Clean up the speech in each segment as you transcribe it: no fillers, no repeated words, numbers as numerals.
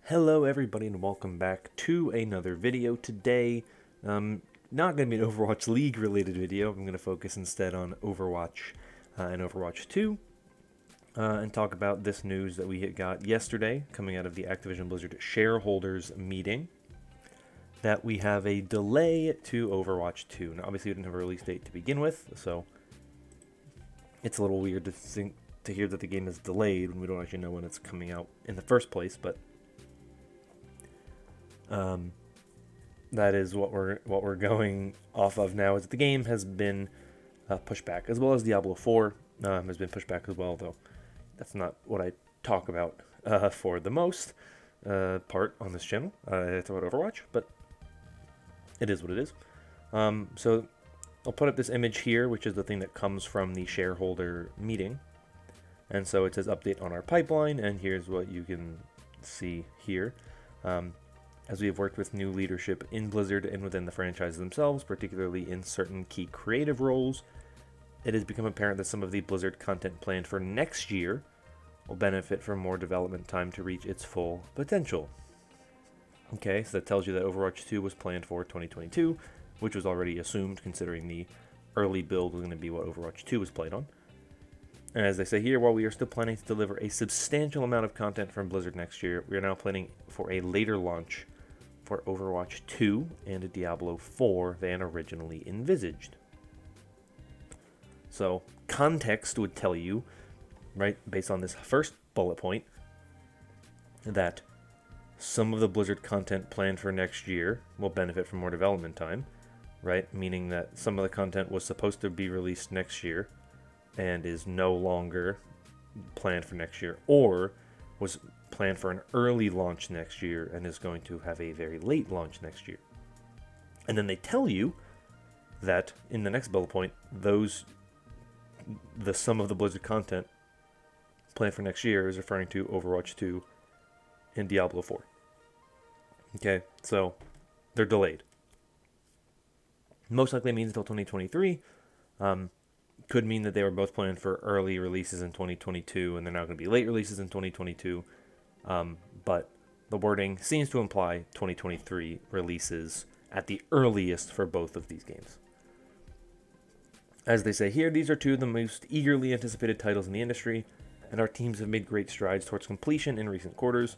Hello everybody and welcome back to another video. Today, not going to be an Overwatch League related video. I'm going to focus instead on Overwatch and Overwatch 2 and talk about this news that we got yesterday coming out of the Activision-Blizzard shareholders meeting, that we have a delay to Overwatch 2. Now obviously we didn't have a release date to begin with, so it's a little weird to hear that the game is delayed when we don't actually know when it's coming out in the first place, but that is what we're going off of now. Is that the game has been pushed back, as well as Diablo 4 has been pushed back as well. Though that's not what I talk about for the most part on this channel. I talk about Overwatch, but it is what it is. So I'll put up this image here, which is the thing that comes from the shareholder meeting, and so it says update on our pipeline, and here's what you can see here. As we have worked with new leadership in Blizzard and within the franchises themselves, particularly in certain key creative roles, it has become apparent that some of the Blizzard content planned for next year will benefit from more development time to reach its full potential. Okay, so that tells you that Overwatch 2 was planned for 2022, which was already assumed considering the early build was going to be what Overwatch 2 was played on. And as they say here, while we are still planning to deliver a substantial amount of content from Blizzard next year, we are now planning for a later launch for Overwatch 2 and Diablo 4 than originally envisaged. So, context would tell you, right, based on this first bullet point, that some of the Blizzard content planned for next year will benefit from more development time, right? Meaning that some of the content was supposed to be released next year and is no longer planned for next year, or was planned for an early launch next year and is going to have a very late launch next year. And then they tell you that in the next bullet point, the sum of the Blizzard content planned for next year is referring to Overwatch 2 and Diablo 4. Okay, so they're delayed. Most likely means until 2023. Could mean that they were both planned for early releases in 2022 and they're now going to be late releases in 2022. But the wording seems to imply 2023 releases at the earliest for both of these games. As they say here, these are two of the most eagerly anticipated titles in the industry, and our teams have made great strides towards completion in recent quarters,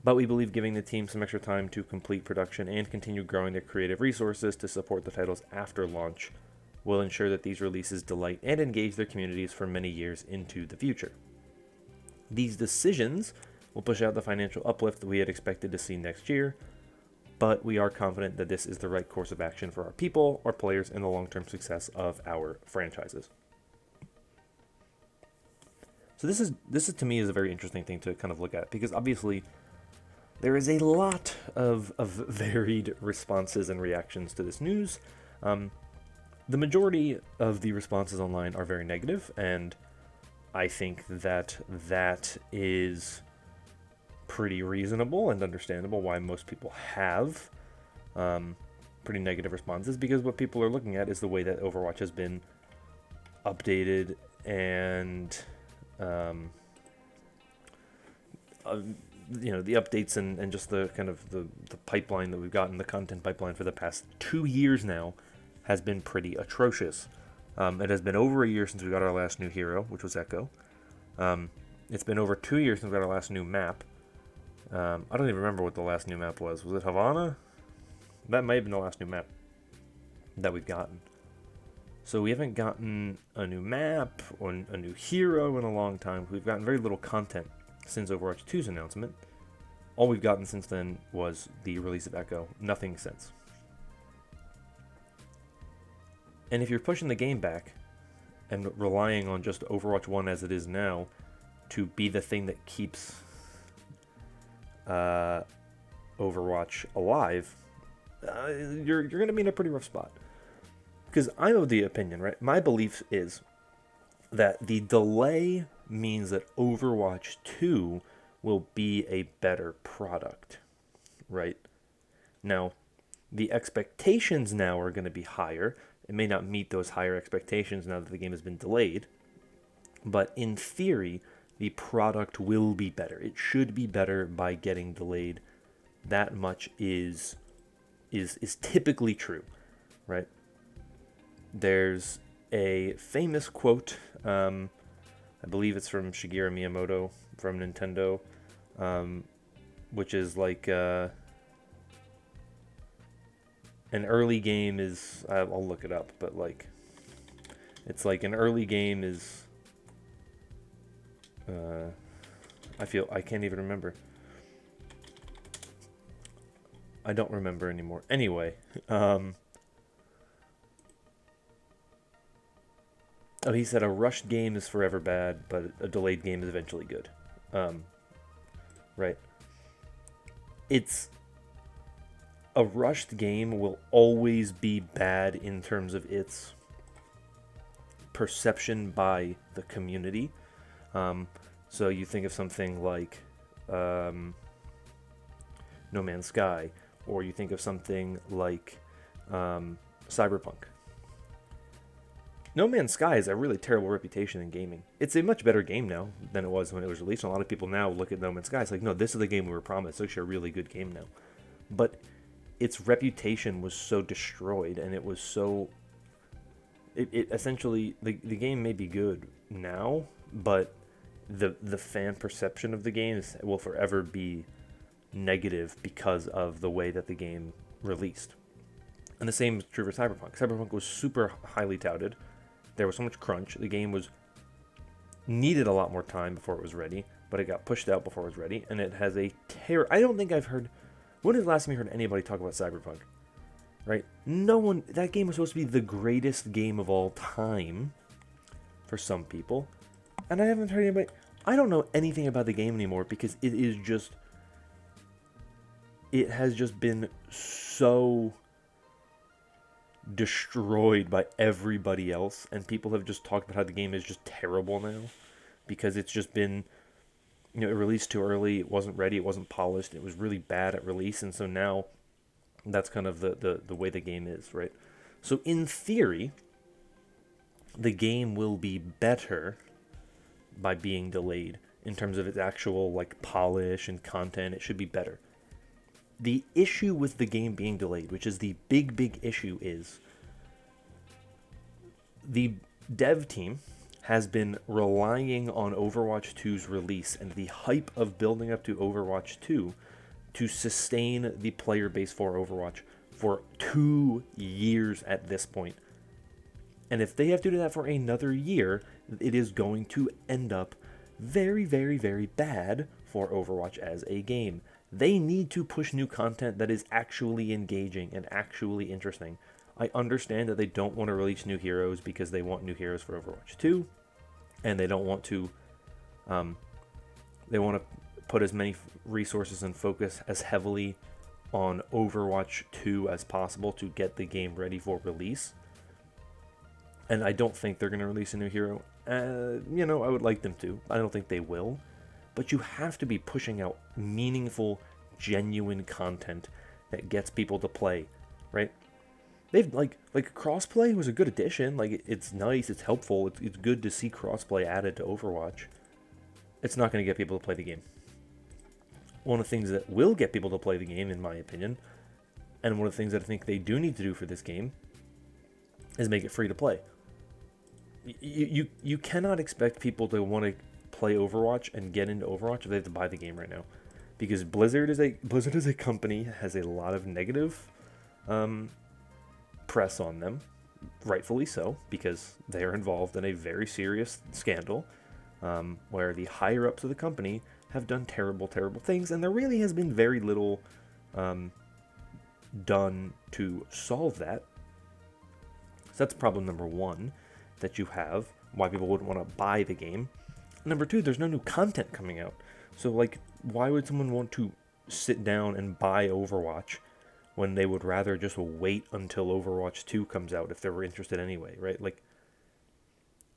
but we believe giving the team some extra time to complete production and continue growing their creative resources to support the titles after launch will ensure that these releases delight and engage their communities for many years into the future. These decisions will push out the financial uplift that we had expected to see next year, but we are confident that this is the right course of action for our people, our players, and the long-term success of our franchises. So this is to me is a very interesting thing to kind of look at, because obviously there is a lot of varied responses and reactions to this news. The majority of the responses online are very negative, and I think that is pretty reasonable and understandable why most people have pretty negative responses, because what people are looking at is the way that Overwatch has been updated and the updates and just the kind of the pipeline that we've gotten, the content pipeline for the past 2 years now has been pretty atrocious. It has been over a year since we got our last new hero, which was Echo. It's been over 2 years since we got our last new map. I don't even remember what the last new map was. Was it Havana? That might have been the last new map that we've gotten. So we haven't gotten a new map or a new hero in a long time. We've gotten very little content since Overwatch 2's announcement. All we've gotten since then was the release of Echo. Nothing since. And if you're pushing the game back and relying on just Overwatch 1 as it is now to be the thing that keeps Overwatch alive, you're going to be in a pretty rough spot. Because I'm of the opinion, right? My belief is that the delay means that Overwatch 2 will be a better product, right? Now, the expectations now are going to be higher. It may not meet those higher expectations now that the game has been delayed, but in theory, the product will be better. It should be better by getting delayed. That much is typically true, right? There's a famous quote, I believe it's from Shigeru Miyamoto from Nintendo, which is like, an early game is, I'll look it up, but like, it's like an early game is, I can't even remember. I don't remember anymore. Anyway, he said a rushed game is forever bad, but a delayed game is eventually good. Right. A rushed game will always be bad in terms of its perception by the community. So you think of something like No Man's Sky, or you think of something like Cyberpunk. No Man's Sky has a really terrible reputation in gaming. It's a much better game now than it was when it was released. And a lot of people now look at No Man's Sky. It's like, no, this is the game we were promised. It's actually a really good game now. But its reputation was so destroyed, and it was so... It essentially... The game may be good now, but the fan perception of the game will forever be negative because of the way that the game released. And the same is true for Cyberpunk. Cyberpunk was super highly touted. There was so much crunch. The game needed a lot more time before it was ready, but it got pushed out before it was ready, and it has a I don't think I've heard... When is the last time you heard anybody talk about Cyberpunk? Right? No one... That game was supposed to be the greatest game of all time for some people, and I haven't heard anybody... I don't know anything about the game anymore because it is just... It has just been so destroyed by everybody else, and people have just talked about how the game is just terrible now because it's just been, it released too early, it wasn't ready, it wasn't polished, it was really bad at release, and so now that's kind of the way the game is, right? So in theory, the game will be better by being delayed in terms of its actual like polish and content. It should be better. The issue with the game being delayed, which is the big issue, is the dev team has been relying on Overwatch 2's release and the hype of building up to Overwatch 2 to sustain the player base for Overwatch for 2 years at this point. And if they have to do that for another year, it is going to end up very, very, very bad for Overwatch as a game. They need to push new content that is actually engaging and actually interesting. I understand that they don't want to release new heroes because they want new heroes for Overwatch 2, and they don't want to, they want to put as many resources and focus as heavily on Overwatch 2 as possible to get the game ready for release. And I don't think they're going to release a new hero. I would like them to. I don't think they will. But you have to be pushing out meaningful, genuine content that gets people to play, right? They've like crossplay was a good addition. Like it's nice, it's helpful, it's good to see crossplay added to Overwatch. It's not going to get people to play the game. One of the things that will get people to play the game, in my opinion, and one of the things that I think they do need to do for this game, is make it free to play. You cannot expect people to want to play Overwatch and get into Overwatch if they have to buy the game right now, because Blizzard as a company has a lot of negative press on them, rightfully so, because they are involved in a very serious scandal where the higher ups of the company have done terrible things, and there really has been very little done to solve that. So that's problem number one that you have, why people wouldn't want to buy the game. Number two, there's no new content coming out. So, like, why would someone want to sit down and buy Overwatch when they would rather just wait until Overwatch 2 comes out if they were interested anyway, right? Like,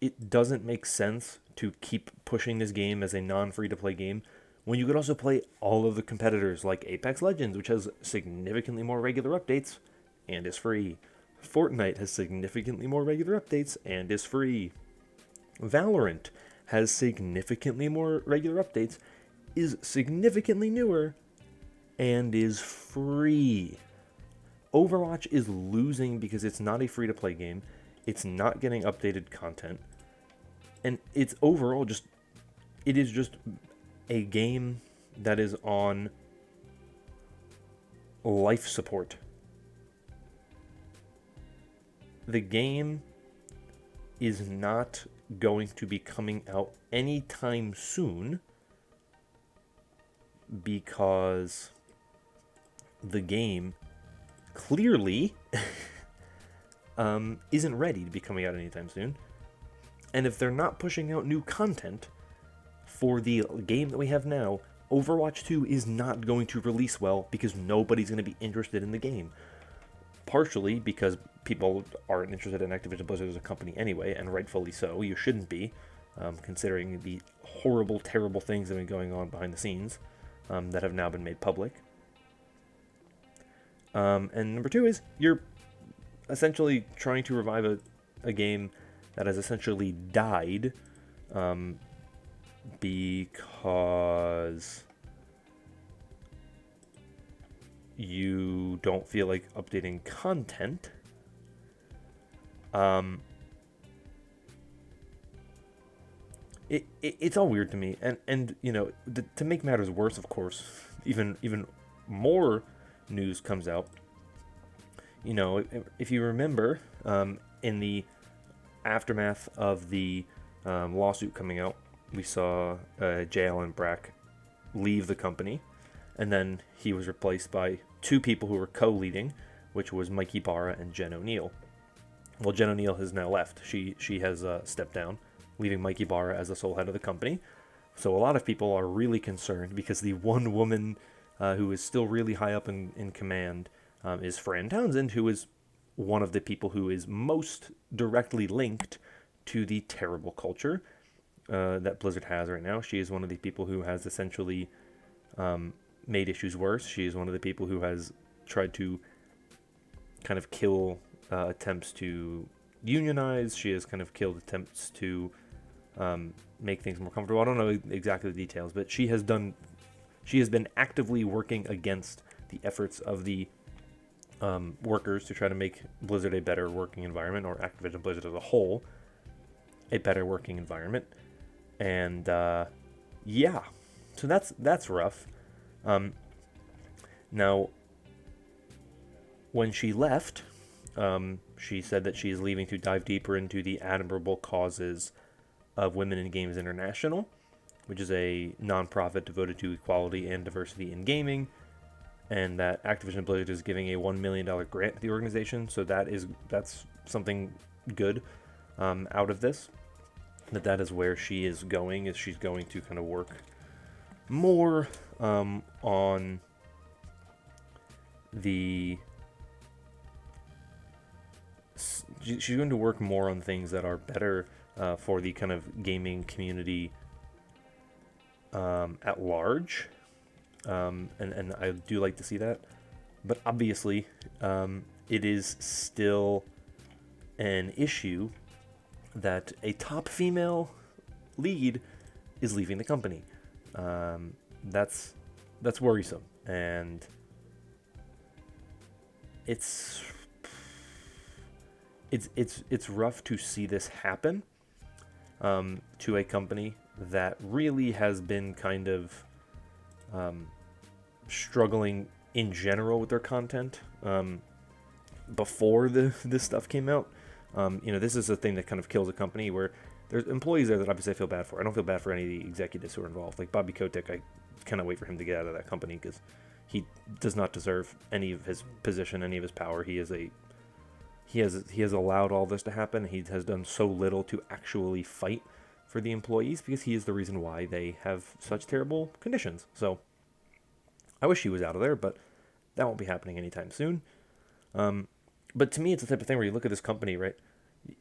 it doesn't make sense to keep pushing this game as a non-free-to-play game when you could also play all of the competitors like Apex Legends, which has significantly more regular updates and is free. Fortnite has significantly more regular updates and is free. Valorant has significantly more regular updates, is significantly newer, and is free. Overwatch is losing because it's not a free-to-play game. It's not getting updated content. And it's overall just... It is just a game that is on life support. The game is not going to be coming out anytime soon because the game clearly isn't ready to be coming out anytime soon. And if they're not pushing out new content for the game that we have now, Overwatch 2 is not going to release well because nobody's going to be interested in the game. Partially because people aren't interested in Activision-Blizzard as a company anyway, and rightfully so. You shouldn't be, considering the horrible, terrible things that have been going on behind the scenes that have now been made public. And number two is you're essentially trying to revive a game that has essentially died because you don't feel like updating content. It's all weird to me, and you know, to make matters worse, of course, even more news comes out. You know, if you remember, in the aftermath of the lawsuit coming out, we saw J. Allen Brack leave the company, and then he was replaced by two people who were co-leading, which was Mikey Barra and Jen Oneal. Well, Jen Oneal has now left. She has stepped down, leaving Mikey Barra as the sole head of the company. So a lot of people are really concerned because the one woman who is still really high up in command is Fran Townsend, who is one of the people who is most directly linked to the terrible culture that Blizzard has right now. She is one of the people who has essentially made issues worse. She is one of the people who has tried to kind of kill attempts to unionize. She has kind of killed attempts to make things more comfortable. I don't know exactly the details, but she has been actively working against the efforts of the workers to try to make Blizzard a better working environment, or Activision Blizzard as a whole a better working environment. And yeah, so that's rough. Now, when she left, she said that she is leaving to dive deeper into the admirable causes of Women in Games International, which is a nonprofit devoted to equality and diversity in gaming, and that Activision Blizzard is giving a $1 million grant to the organization. So that's something good out of this. That is where she is going. Is she's going to kind of work more on the... She's going to work more on things that are better for the kind of gaming community at large. And I do like to see that. But obviously, it is still an issue that a top female lead is leaving the company. That's worrisome, and it's rough to see this happen to a company that really has been kind of struggling in general with their content before this stuff came out. You know, this is a thing that kind of kills a company where there's employees there that obviously I feel bad for. I don't feel bad for any of the executives who are involved. Like Bobby Kotick, I cannot wait for him to get out of that company because he does not deserve any of his position, any of his power. He has allowed all this to happen. He has done so little to actually fight for the employees because he is the reason why they have such terrible conditions. So I wish he was out of there, but that won't be happening anytime soon. But to me, it's the type of thing where you look at this company, right?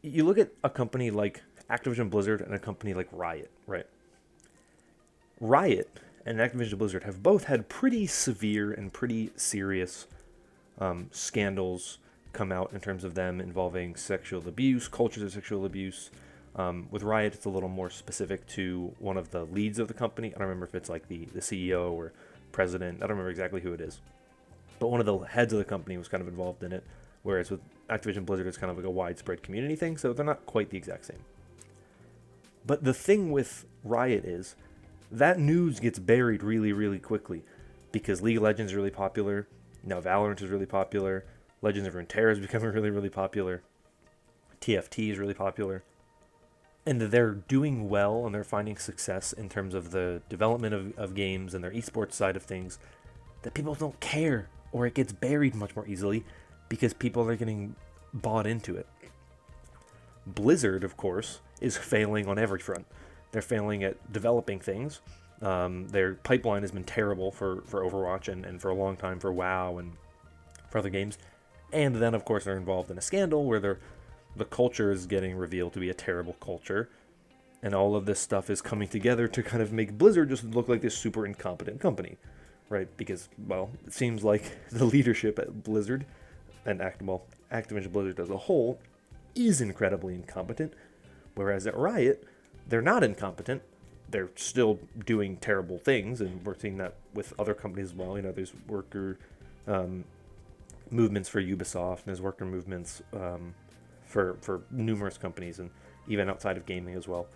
You look at a company like Activision Blizzard and a company like Riot, right? Riot and Activision Blizzard have both had pretty severe and pretty serious scandals come out in terms of them involving sexual abuse, cultures of sexual abuse, With Riot, it's a little more specific to one of the leads of the company. I don't remember if it's like the CEO or president. I don't remember exactly who it is. But one of the heads of the company was kind of involved in it. Whereas with Activision-Blizzard, it's kind of like a widespread community thing. So they're not quite the exact same. But the thing with Riot is that news gets buried really, really quickly. Because League of Legends is really popular. Now Valorant is really popular. Legends of Runeterra is becoming really, really popular. TFT is really popular. And they're doing well and they're finding success in terms of the development of games and their esports side of things, that people don't care, or it gets buried much more easily because people are getting bought into it. Blizzard, of course, is failing on every front. They're failing at developing things. Their pipeline has been terrible for Overwatch and for a long time for WoW and for other games. And then, of course, they're involved in a scandal where the culture is getting revealed to be a terrible culture. And all of this stuff is coming together to kind of make Blizzard just look like this super incompetent company, right? Because, well, it seems like the leadership at Blizzard and Activision-Blizzard as a whole is incredibly incompetent. Whereas at Riot, they're not incompetent. They're still doing terrible things, and we're seeing that with other companies as well. You know, there's worker movements for Ubisoft, and there's worker movements for numerous companies, and even outside of gaming as well,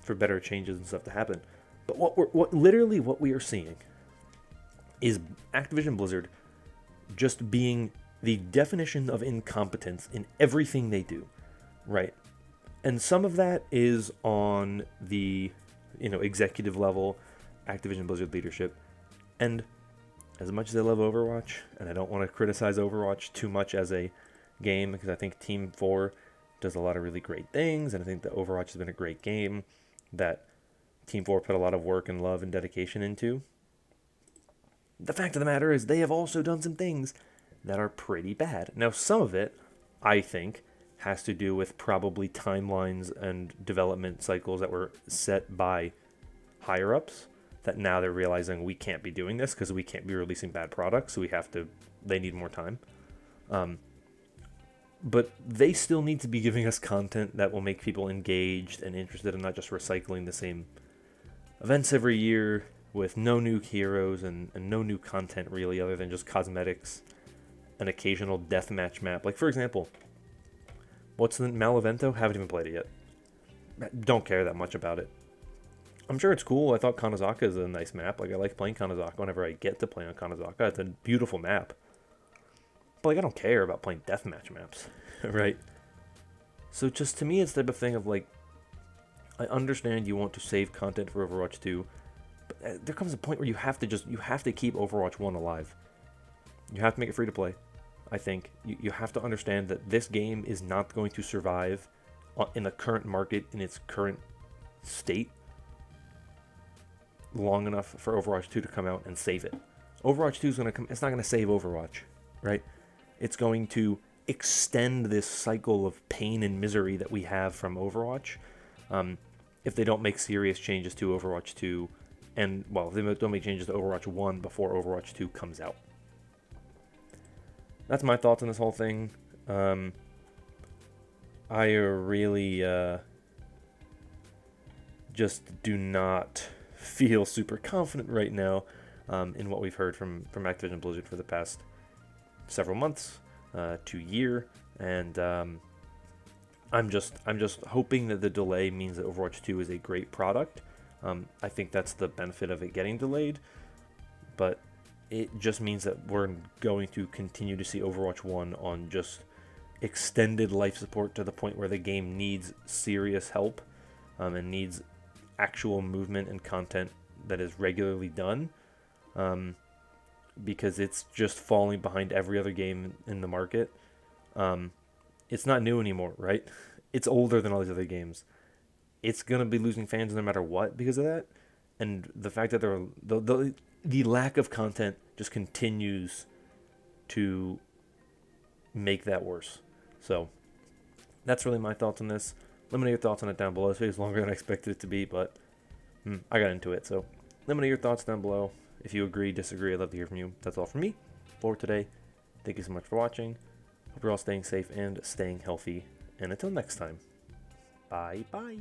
for better changes and stuff to happen. But what we are seeing is Activision Blizzard just being the definition of incompetence in everything they do, right? And some of that is on the, executive level, Activision Blizzard leadership. And as much as I love Overwatch, and I don't want to criticize Overwatch too much as a game, because I think Team 4 does a lot of really great things, and I think that Overwatch has been a great game that Team 4 put a lot of work and love and dedication into. The fact of the matter is they have also done some things that are pretty bad. Now, some of it, I think, has to do with probably timelines and development cycles that were set by higher-ups, that now they're realizing we can't be doing this because we can't be releasing bad products, so they need more time. But they still need to be giving us content that will make people engaged and interested, and not just recycling the same events every year with no new heroes and no new content really, other than just cosmetics, an occasional deathmatch map. Like, for example, what's the Malevento? Haven't even played it yet. Don't care that much about it. I'm sure it's cool. I thought Kanazaka is a nice map. Like, I like playing Kanazaka whenever I get to play on Kanazaka. It's a beautiful map. But, like, I don't care about playing deathmatch maps, right? So, just to me, it's the type of thing of, like, I understand you want to save content for Overwatch 2, but there comes a point where you have to keep Overwatch 1 alive. You have to make it free to play. I think you have to understand that this game is not going to survive in the current market, in its current state, long enough for Overwatch 2 to come out and save it. Overwatch 2 is going to come. It's not going to save Overwatch, right? It's going to extend this cycle of pain and misery that we have from Overwatch, if they don't make serious changes to Overwatch 2, and, well, if they don't make changes to Overwatch 1 before Overwatch 2 comes out. That's my thoughts on this whole thing. I really just do not feel super confident right now in what we've heard from Activision Blizzard for the past several months to year, and I'm just hoping that the delay means that Overwatch 2 is a great product. I think that's the benefit of it getting delayed, but it just means that we're going to continue to see Overwatch 1 on just extended life support to the point where the game needs serious help and needs actual movement and content that is regularly done, because it's just falling behind every other game in the market. It's not new anymore, right? It's older than all these other games. It's going to be losing fans no matter what because of that. And the fact that the lack of content just continues to make that worse. So that's really my thoughts on this. Let me know your thoughts on it down below. This video is longer than I expected it to be, but I got into it. So let me know your thoughts down below. If you agree, disagree, I'd love to hear from you. That's all from me for today. Thank you so much for watching. Hope you're all staying safe and staying healthy. And until next time, bye. Bye bye.